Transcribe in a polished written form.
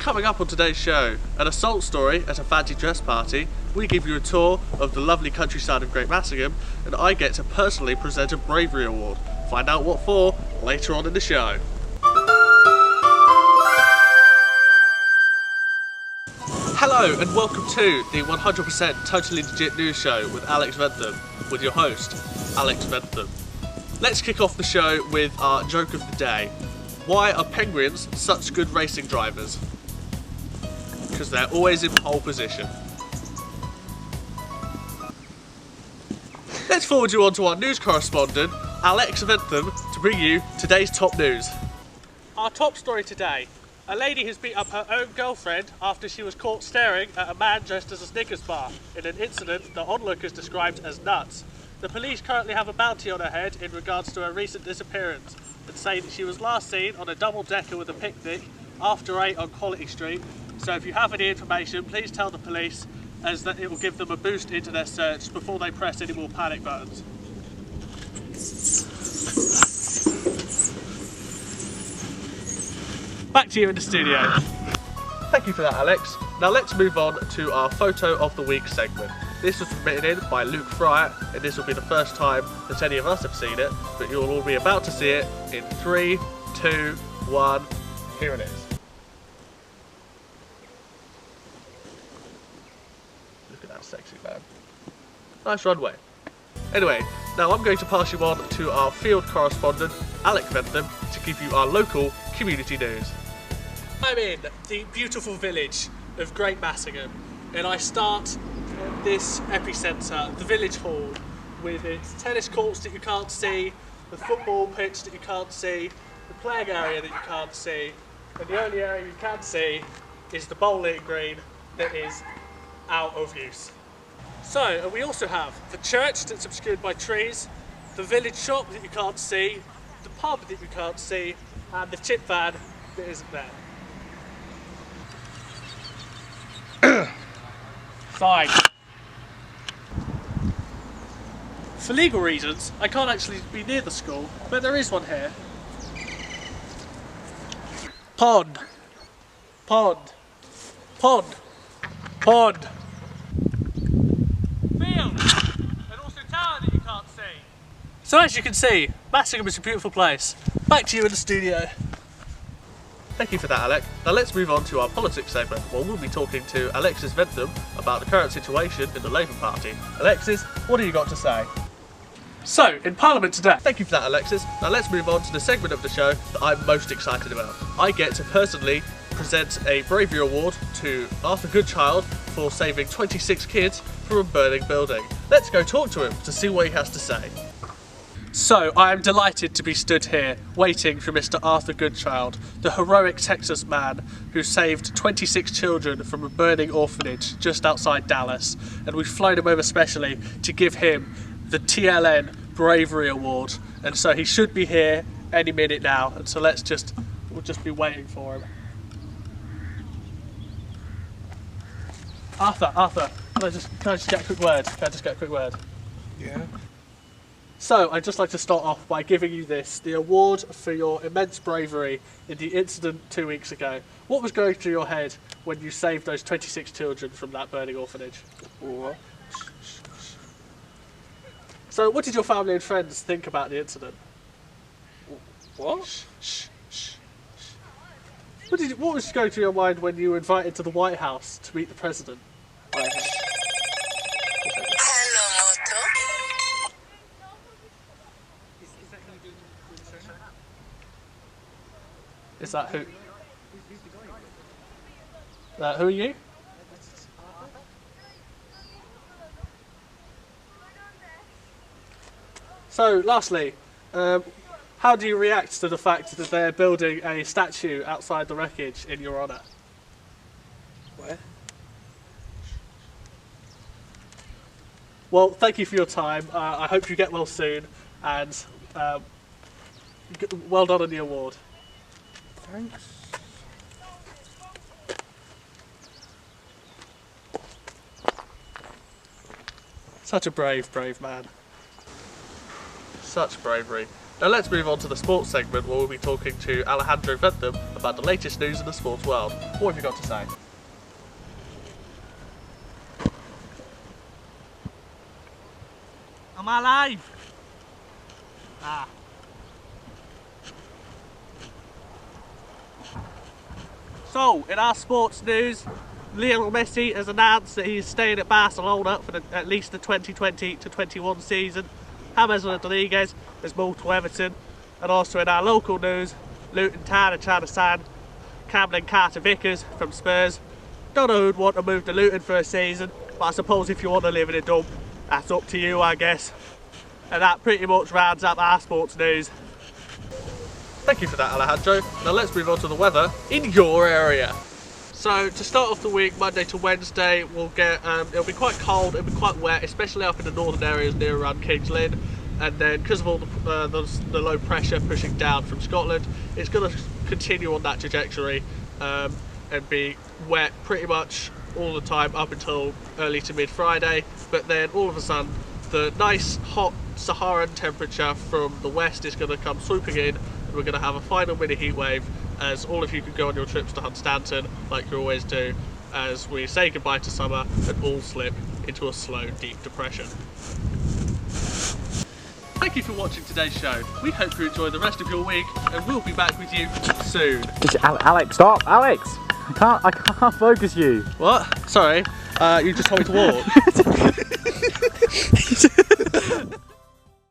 Coming up on today's show, an assault story at a fancy dress party, we give you a tour of the lovely countryside of Great Massingham, and I get to personally present a Bravery Award. Find out what for later on in the show. Hello and welcome to the 100% Totally Legit News Show with Alex Venthem, with your host, Alex Venthem. Let's kick off the show with our joke of the day. Why are penguins such good racing drivers? Because they're always in pole position. Let's forward you on to our news correspondent, Alex Venthem, to bring you today's top news. Our top story today. A lady has beat up her own girlfriend after she was caught staring at a man dressed as a Snickers bar in an incident that onlookers described as nuts. The police currently have a bounty on her head in regards to her recent disappearance and say that she was last seen on a double-decker with a picnic after 8 on Quality Street. So if you have any information, please tell the police, as that it will give them a boost into their search before they press any more panic buttons. Back to you in the studio. Thank you for that, Alex. Now let's move on to our Photo of the Week segment. This was submitted in by Luke Fryer, and this will be the first time that any of us have seen it, but you'll all be about to see it in 3, 2, 1, here it is. Look at that sexy man. Nice runway. Anyway, now I'm going to pass you on to our field correspondent, Alex Venthem, to give you our local community news. I'm in the beautiful village of Great Massingham, and I start at this epicentre, the village hall, with its tennis courts that you can't see, the football pitch that you can't see, the playing area that you can't see, and the only area you can see is the bowling green that is out of use. So, and we also have the church that's obscured by trees, the village shop that you can't see, the pub that you can't see, and the chip van that isn't there. Fine. For legal reasons, I can't actually be near the school, but there is one here. Pond. Pond. Pond. Pond. Field. And also tower that you can't see. So as you can see, Massingham is a beautiful place. Back to you in the studio. Thank you for that, Alex. Now let's move on to our politics segment, where we'll be talking to Alexis Venthem about the current situation in the Labour Party. Alexis, what have you got to say? So, in Parliament today. Thank you for that, Alexis. Now let's move on to the segment of the show that I'm most excited about. I get to personally present a Bravery Award to Arthur Goodchild for saving 26 kids from a burning building. Let's go talk to him to see what he has to say. So, I am delighted to be stood here waiting for Mr. Arthur Goodchild, the heroic Texas man who saved 26 children from a burning orphanage just outside Dallas, and we've flown him over specially to give him the TLN Bravery Award, and so he should be here any minute now, and so we'll just be waiting for him. Arthur, can I just get a quick word? Yeah. So, I'd just like to start off by giving you the award for your immense bravery in the incident 2 weeks ago. What was going through your head when you saved those 26 children from that burning orphanage? What? So, what did your family and friends think about the incident? What? What was going through your mind when you were invited to the White House to meet the president? Is that who? Who are you? So, lastly, how do you react to the fact that they're building a statue outside the wreckage in your honour? Where? Well, thank you for your time. I hope you get well soon, and well done on the award. Thanks. Such a brave man. Such bravery. Now let's move on to the sports segment where we'll be talking to Alejandro Venthem about the latest news in the sports world. What have you got to say? Am I live? Ah. So, in our sports news, Lionel Messi has announced that he's staying at Barcelona for at least the 2020-21 season. James Rodriguez has moved to Everton. And also in our local news, Luton Town are trying to sign Cameron Carter-Vickers from Spurs. Don't know who'd want to move to Luton for a season, but I suppose if you want to live in a dump, that's up to you, I guess. And that pretty much rounds up our sports news. Thank you for that, Alejandro. Now let's move on to the weather in your area. So to start off the week, Monday to Wednesday, we'll get it'll be quite cold, it'll be quite wet, especially up in the northern areas near around Kings Lynn. And then because of all the low pressure pushing down from Scotland, it's going to continue on that trajectory and be wet pretty much all the time up until early to mid Friday. But then all of a sudden, the nice hot Saharan temperature from the west is going to come swooping in. We're going to have a final mini heat wave as all of you can go on your trips to Hunstanton like you always do, as we say goodbye to summer and all slip into a slow, deep depression. Thank you for watching today's show. We hope you enjoy the rest of your week and we'll be back with you soon. Alex, stop! Alex! I can't focus you. What? Sorry, you just told me to walk.